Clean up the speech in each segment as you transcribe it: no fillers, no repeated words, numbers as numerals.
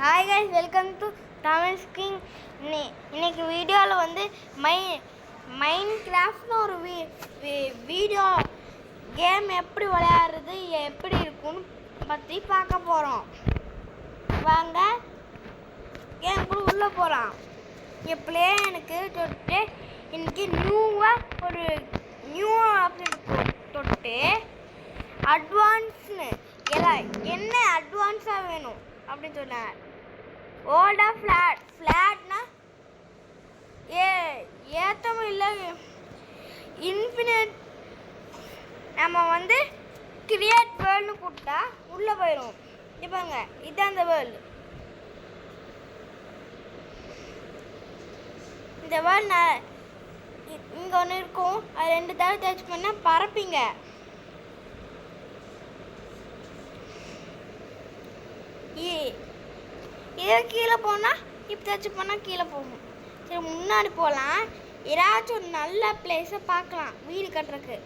Hi guys, welcome to Tamil ஸ்கிங். இன்னைக்கு வீடியோவில் வந்து மைண்ட் கிராஃப்ட்னு ஒரு வீடியோ கேம் எப்படி விளையாடுறது, எப்படி இருக்குன்னு பற்றி பார்க்க போகிறோம். வாங்க கேம்குள்ள உள்ளே போகலாம். எப்படியே எனக்கு தொட்டு இன்னைக்கு ஒரு நியூ ஆப்ஷன் தொட்டு அட்வான்ஸ்னு என்ன அட்வான்ஸாக வேணும் அப்படின்னு சொன்னேன். ஓல்டா ஃப்ளாட்னா ஏற்றமும் இல்லை, இன்ஃபினிட். நம்ம வந்து கிரியேட் வேர்ல்டுன்னு கொடுத்தா உள்ளே போயிடும். இப்போங்க இதுதான் அந்த வேர்ல்டு. இந்த வேர்ல்டு இங்கே ஒன்று இருக்கும், அது 2 தடவை டச் பண்ணால் பறப்பீங்க. இதே கீழே போனால் இப்போ டச் பண்ணால் கீழே போகும். சரி, முன்னாடி போகலாம். ஏதாச்சும் ஒரு நல்ல பிளேஸை பார்க்கலாம் வீடு கட்டுறதுக்கு.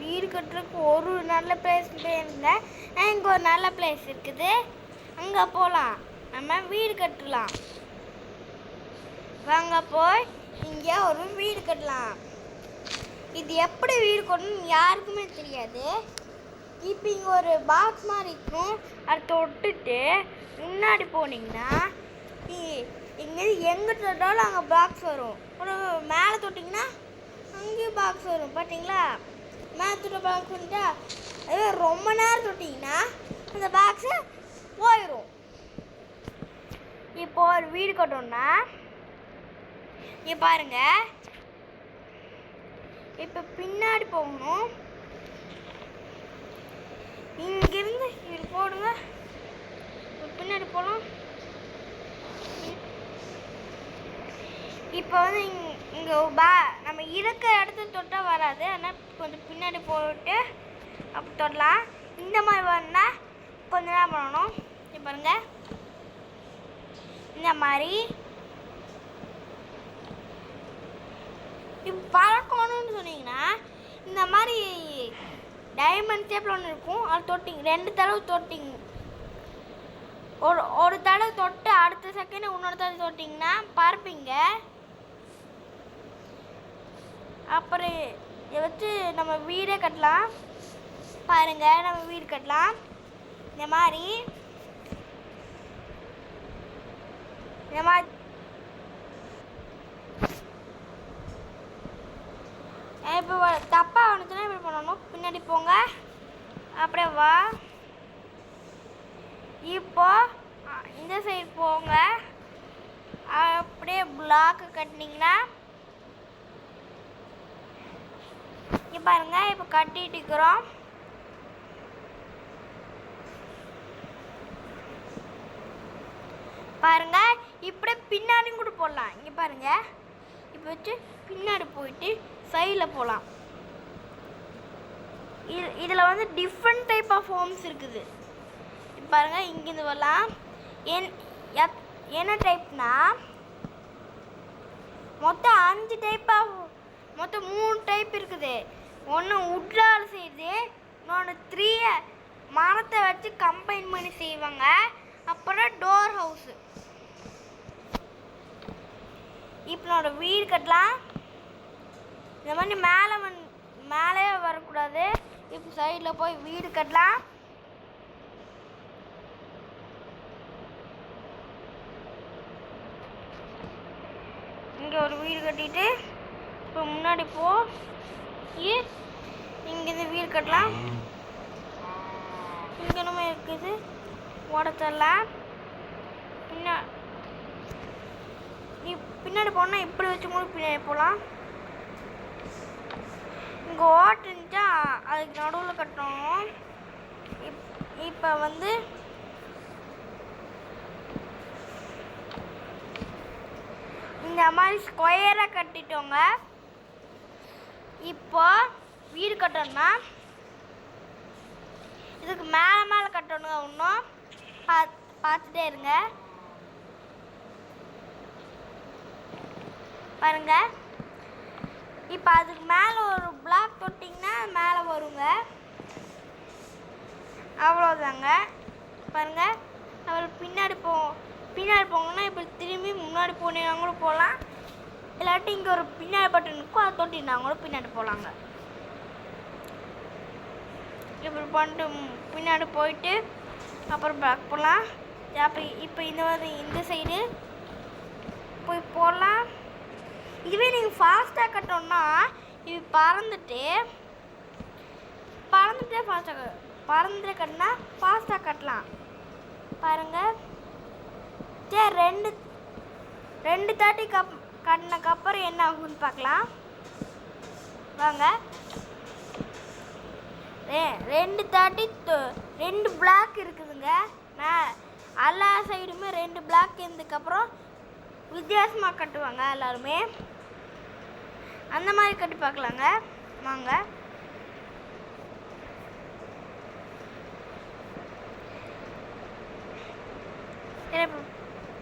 வீடு கட்டுறதுக்கு ஒரு நல்ல பிளேஸ் இல்லை. இங்கே ஒரு நல்ல பிளேஸ் இருக்குது, அங்கே போகலாம். நம்ம வீடு கட்டலாம். வாங்க போய் இங்கே ஒரு வீடு கட்டலாம். இது எப்படி வீடு கட்டணும்னு யாருக்குமே தெரியாது. இப்போ இங்கே ஒரு பாக்ஸ் மாதிரி இருக்கும், அதை தொட்டுட்டு முன்னாடி போனீங்கன்னா இங்கே எங்கே தொட்டாலும் அங்கே பாக்ஸ் வரும். ஒரு மேலே தொட்டிங்கன்னா அங்கேயும் பாக்ஸ் வரும். பார்த்தீங்களா? மேலே தொட்ட பாக்ஸ் வந்துட்டா அதே ரொம்ப நேரம் தொட்டிங்கன்னா அந்த பாக்ஸு போயிடும். இப்போ ஒரு வீடு கட்டணும்னா இங்கே பாருங்க, இப்போ பின்னாடி போகணும். இங்கிருந்து இது போடுங்க, பின்னாடி போகலாம். இப்போ வந்து இங்கே நம்ம இருக்கிற இடத்துல தொட்டால் வராது, ஆனால் கொஞ்சம் பின்னாடி போட்டு அப்படி தொடலாம். இந்த மாதிரி வரணும்னா கொஞ்சம் நேரம் பண்ணணும். இப்போ பாருங்க, இந்த மாதிரி இப்போ பறக்கணும்னு சொன்னீங்கன்னா இந்த மாதிரி டைமண்ட் ஷேப்பில் ஒன்று இருக்கும், அது தொட்டிங்க 2 தடவை தொட்டிங்க. ஒரு தடவை தொட்டு அடுத்த செகண்ட் இன்னொரு தடவை தொட்டிங்கன்னா பறப்பீங்க. அப்புறம் இதை வச்சு நம்ம வீடே கட்டலாம். பாருங்க, நம்ம வீடு கட்டலாம். இந்த மாதிரி இப்போ தப்பாக வந்துச்சுன்னா இப்படி பண்ணணும். பின்னாடி போங்க, அப்படியே வா. இப்போ இந்த சைடு போங்க, அப்படியே பிளாக்கு கட்டினீங்கன்னா இங்கே பாருங்க, இப்போ கட்டிட்டு இருக்கிறோம். பாருங்க, இப்படியே பின்னாடியும் கூட போடலாம். இங்கே பாருங்க, இப்போ வச்சு பின்னாடி போயிட்டு சைடில் போகலாம். இதில் வந்து டிஃப்ரெண்ட் டைப் ஆஃப் ஹோம்ஸ் இருக்குது. இப்போ பாருங்க, இங்கேருந்து வரலாம். என்ன டைப்னா மொத்தம் 3 டைப் இருக்குது. ஒன்று உட்லால் செய்யுது, இன்னொன்று 3 மரத்தை வச்சு கம்பைன் பண்ணி செய்வாங்க. அப்புறம் டோர் ஹவுஸு. இப்போ என்னோட வீடு கட்டலாம். இந்த மாதிரி மேலே வரக்கூடாது. இப்போ சைடில் போய் வீடு கட்டலாம். இங்கே ஒரு வீடு கட்டிட்டு இப்போ முன்னாடி இங்கேருந்து வீடு கட்டலாம். இங்கே நம்ம இருக்குது உடச்சலாம். பின்னாடி போனால் இப்படி வச்சு கூட பின்னாடி போகலாம். இங்கே ஓட்டு இருந்துச்சா அதுக்கு நடுவில் கட்டணும். இப்போ வந்து இந்த மாதிரி ஸ்கொயராக கட்டிட்டோங்க. இப்போ வீடு கட்டணும்னா இதுக்கு மேலே கட்டணுங்க. இன்னும் பார்த்துட்டே இருங்க. பாருங்க. இப்போ அதுக்கு மேலே ஒரு பிளாக் தொட்டிங்கன்னா மேலே வருங்க. அவ்வளோதாங்க. பாருங்க. அப்புறம் பின்னாடி போங்கன்னா இப்போ திரும்பி முன்னாடி போனீங்கன்னா கூட போகலாம். இல்லாட்டி இங்கே ஒரு பின்னாடி பட்டன் இருக்கும், அதை தொட்டினா கூட பின்னாடி போகலாங்க. இப்படி பண்ணிட்டு பின்னாடி போயிட்டு அப்புறம் பேக் போகலாம். இப்போ இந்த சைடு போய் போடலாம். இதுவே நீங்கள் ஃபாஸ்ட்டாக கட்டணும்னா இது பறந்துட்டே கட்டினா ஃபாஸ்ட்டாக கட்டலாம். பாருங்கள். சரி, ரெண்டு தாட்டி கட்டினக்கப்புறம் என்ன ஆகுன்னு பார்க்கலாம் வாங்க. 2 தாட்டி 2 பிளாக் இருக்குதுங்க. எல்லா சைடுமே 2 பிளாக் இருந்ததுக்கப்புறம் வித்தியாசமாக கட்டுவாங்க எல்லாருமே. அந்த மாதிரி கட்டி பார்க்கலாங்க வாங்க.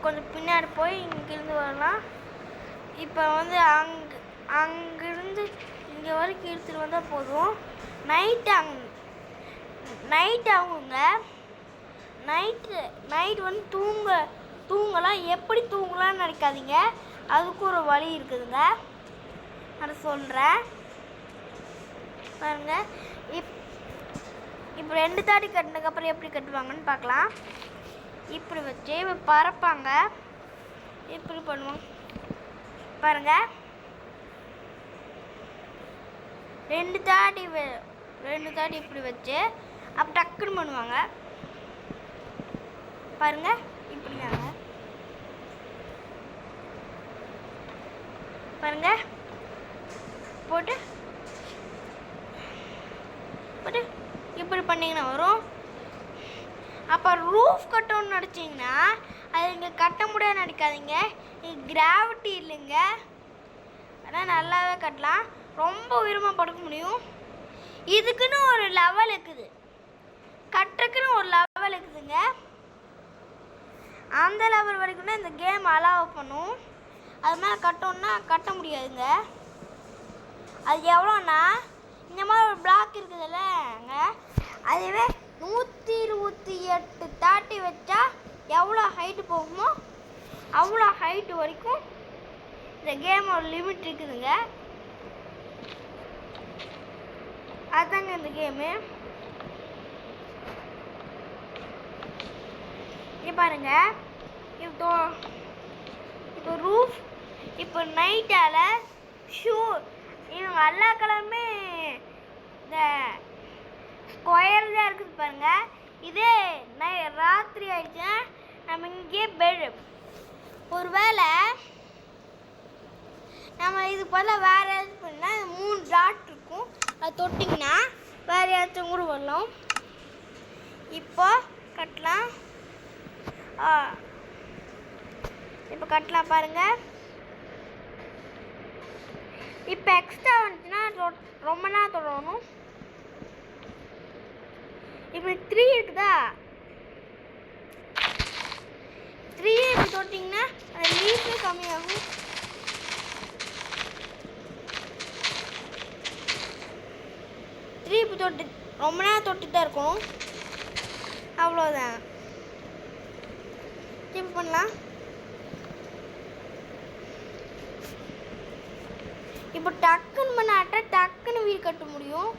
கொஞ்சம் பின்னாடி போய் இங்கிருந்து வரலாம். இப்போ வந்து அங்கிருந்து இங்கே வரைக்கும் இழுத்துட்டு வந்தால் போதும். நைட் ஆகுங்க. நைட் வந்து தூங்கலாம். எப்படி தூங்கலாம்னு நினைக்காதீங்க, அதுக்கு ஒரு வழி இருக்குதுங்க, அதை சொல்கிறேன் பாருங்க. இப்போ 2 தாட்டி கட்டினதுக்கப்புறம் எப்படி கட்டுவாங்கன்னு பார்க்கலாம். இப்படி வச்சு இப்போ பறப்பாங்க. இப்படி பண்ணுவாங்க பாருங்க. 2 தாட்டி இப்படி வச்சு அப்போ டக்குன்னு பண்ணுவாங்க பாருங்க. இப்படிதாங்க பாருங்க. போட்டு இப்படி பண்ணிங்கன்னா வரும். அப்போ ரூஃப் கட்டணும்னு நினச்சிங்கன்னா அது இங்கே கட்ட முடியாது நினைக்காதீங்க. இங்கே கிராவிட்டி இல்லைங்க, ஆனால் நல்லாவே கட்டலாம். ரொம்ப உயரமாக படுக்க முடியும். இதுக்குன்னு ஒரு லெவல் இருக்குது, கட்டுறதுக்குன்னு ஒரு லெவல் இருக்குதுங்க. அந்த லெவல் வரைக்கும் தான் இந்த கேம் அலாவ் பண்ணும். அது மேலே கட்டணும்னா கட்ட முடியாதுங்க. அது எவ்வளோன்னா இந்த மாதிரி ஒரு பிளாக் இருக்குதுல்லங்க, அதுவே 128 தாட்டி வச்சா எவ்வளோ ஹைட்டு போகுமோ அவ்வளோ ஹைட்டு வரைக்கும் இந்த கேம் ஒரு லிமிட் இருக்குதுங்க. அதுதாங்க இந்த கேமு. இங்கே பாருங்க. இப்போ ரூஃப் இப்போ நைட்டால் இவங்க எல்லா கலருமே இந்த ஸ்கொயர் தான் இருக்குது பாருங்க. இதே ராத்திரி ஆயிடுச்சுன்னா நம்ம இங்கே ஒரு வேளை நம்ம இதுக்கு பதில் வேறு ஏதாச்சும் பண்ணால் 3 டாட் இருக்கும், அது தொட்டிங்கன்னா வேறு ஏதாச்சும் கூட வரலாம். இப்போ கட்டலாம். இப்போ கட்டலாம் பாருங்க. இப்போ எக்ஸ்ட்ரா வந்துச்சுன்னா ரொம்ப நேரம் தொடரணும். இப்போ 3 இருக்குதா, 3 இப்படி தொட்டிங்கன்னா அந்த லீஃபே கம்மியாகும். இப்போ தொட்டு ரொம்ப நேரம் தொட்டுட்டு தான் இருக்கணும். அவ்வளோதான். இப்போ பண்ணலாம். இப்போ டக்குன்னு பண்ணாட்ட டக்குன்னு வீடு கட்ட முடியும்.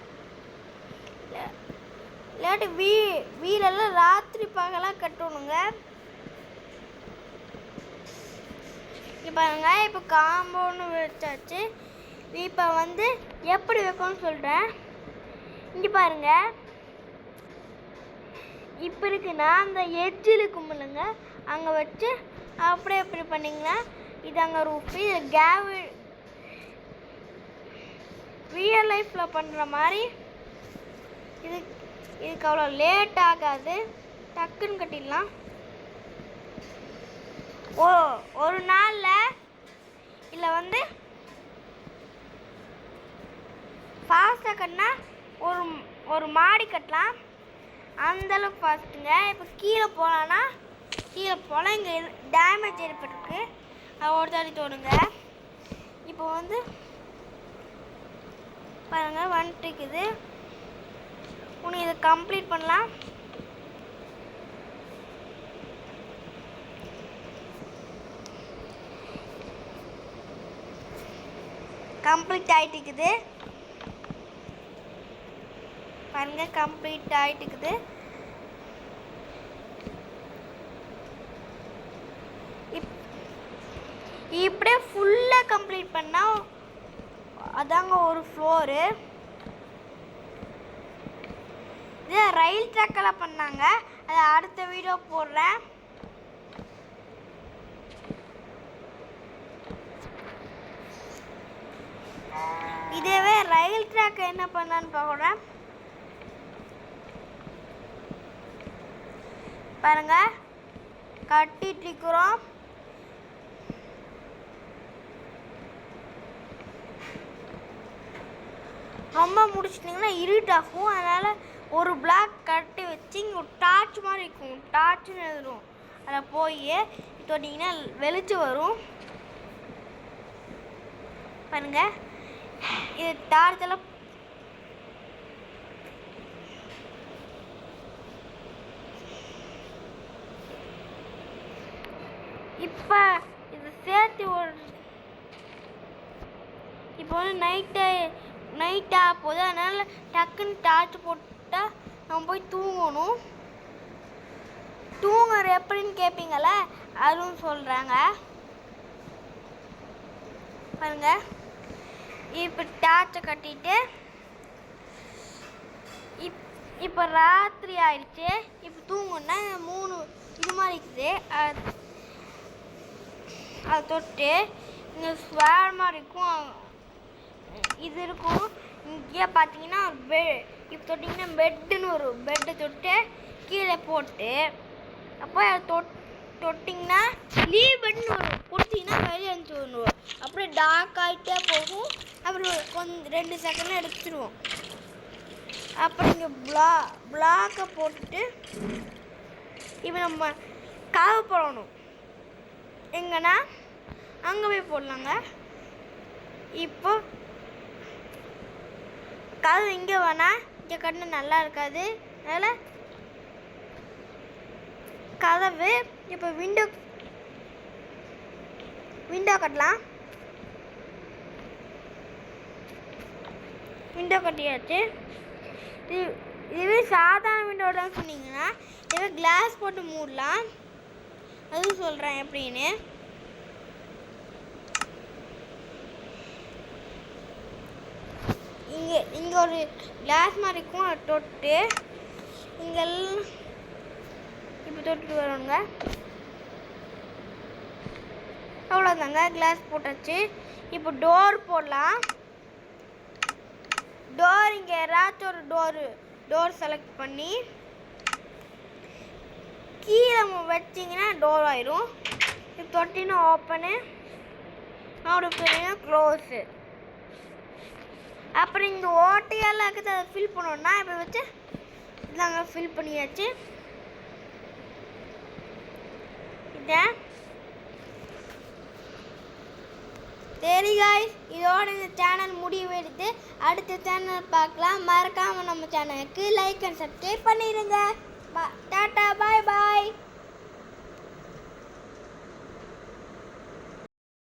இல்லாட்டி வீடெல்லாம் ராத்திரி பகலாக கட்டணுங்க. இப்போ பாருங்க. இப்போ காம்பவுண்டு வச்சாச்சு. இப்போ வந்து எப்படி வைக்கணும்னு சொல்கிறேன். இங்கே பாருங்க. இப்போ இருக்குன்னா அந்த எட்ஜில் இருக்கும் இல்லைங்க, அங்கே வச்சு அப்படியே எப்படி பண்ணிங்கன்னா இது அங்கே ரூஃப். இது ரியல் லைஃப்பில் பண்ணுற மாதிரி இதுக்கு அவ்வளோ லேட் ஆகாது, டக்குன்னு கட்டிடலாம். ஒரு நாளில் இல்லை வந்து ஃபாஸ்ட்டாக கட்டினா ஒரு மாடி கட்டலாம். அந்தளவுக்கு ஃபாஸ்ட்டுங்க. இப்போ கீழே போகலாம். இங்கே டேமேஜ் ஏற்பட்டிருக்கு, அதை ஒரு தாடி தோணுங்க. இப்போ வந்து பாருங்கள் வந்துட்டு இருக்குது. உனக்கு இதை கம்ப்ளீட் பண்ணலாம். கம்ப்ளீட் ஆகிட்டு இருக்குது பாருங்க. கம்ப்ளீட் ஆகிட்டு இருக்குது. இப்படியே ஃபுல்லாக கம்ப்ளீட் பண்ணால் அதாங்க ஒரு ஃப்ளோரு. இது ரயில் ட்ராக்கெல்லாம் பண்ணாங்க, அதை அடுத்த வீடியோ போடுறேன். இதேவே ரயில் ட்ராக் என்ன பண்ணான்னு பார்க்குறேன். பாருங்க கட்டிட்டு இருக்கிறோம். ரொம்ப முடிச்சிட்டிங்கன்னா இருட்டாகும். அதனால் ஒரு பிளாக் கட்டி வச்சு இங்கே ஒரு டார்ச் மாதிரி இருக்கும். டார்ச்னு எழுதுரும். அதில் போய் தொட்டிங்கன்னா வெளிச்சம் வரும். பாருங்க இது டார்ச் எல்லாம் இப்போ இது சேர்த்து ஒரு இப்போ வந்து நைட்டாக போகுது. அதனால் டக்குன்னு டார்ச் போட்டால் நம்ம போய் தூங்கணும். தூங்குற எப்படின்னு கேட்பீங்கள, அதுவும் சொல்கிறாங்க. பாருங்க இப்போ டார்ச்சை கட்டிட்டு இப்போ ராத்திரி ஆயிடுச்சு. இப்போ தூங்குன்னா 3 இது மாதிரி இருக்குது. அதை தொட்டு இங்கே ஸ்வேர் மாதிரி இருக்கும். இது இருக்கும். இங்கே பார்த்தீங்கன்னா இப்போ தொட்டிங்கன்னா பெட்டுன்னு வரும். பெட்டை தொட்டு கீழே போட்டு அப்போ அதை தொட்டிங்கன்னா லீவ் பெட்னு வரும். கொடுத்தீங்கன்னா வெளியே அனுப்பிச்சு வந்துடும். அப்படியே டார்க் ஆகிட்டே போகும். அப்புறம் கொஞ்சம் 2 செகண்டில் எடுத்துருவோம். அப்புறம் இங்கே பிளாக்கை போட்டுட்டு இப்போ நம்ம கதவு போடணும். எங்கன்னா அங்கே போய் போடலாங்க. இப்போ கதவு இங்கே வேணால் இங்கே கட்டினா நல்லா இருக்காது. அதனால் கதவு இப்போ விண்டோ கட்டலாம். விண்டோ கட்டியாச்சு. இதுவே சாதாரண விண்டோதான் சொன்னீங்கன்னா இதுவே கிளாஸ் போட்டு மூடலாம். அதுவும் சொல்கிறேன் எப்படின்னு. இங்கே ஒரு கிளாஸ் மாதிரி இருக்கும். அதை தொட்டு இங்கெல்லாம் இப்போ தொட்டு வருவாங்க. அவ்வளோதாங்க, கிளாஸ் போட்டாச்சு. இப்போ டோர் போடலாம். டோர் இங்கே ஏதாச்சும் ஒரு டோர் செலக்ட் பண்ணி கீழே வச்சிங்கன்னா டோர் ஆயிரும். இப்போ தொட்டினா ஓப்பனு, அப்படி க்ளோஸு. அப்புறம் இங்கே ஓட்டையெல்லாம் இருக்குது, அதை ஃபில் பண்ணணும்னா இப்போ வச்சு இதாங்க ஃபில் பண்ணியாச்சு. இதை சரி காய்ஸ், இதோட இந்த சேனல் முடிவு எடுத்து அடுத்த சேனல் பார்க்கலாம். மறக்காமல் நம்ம சேனலுக்கு லைக் அண்ட் சப்ஸ்கிரைப் பண்ணிடுங்க. டாட்டா பாய் பாய்.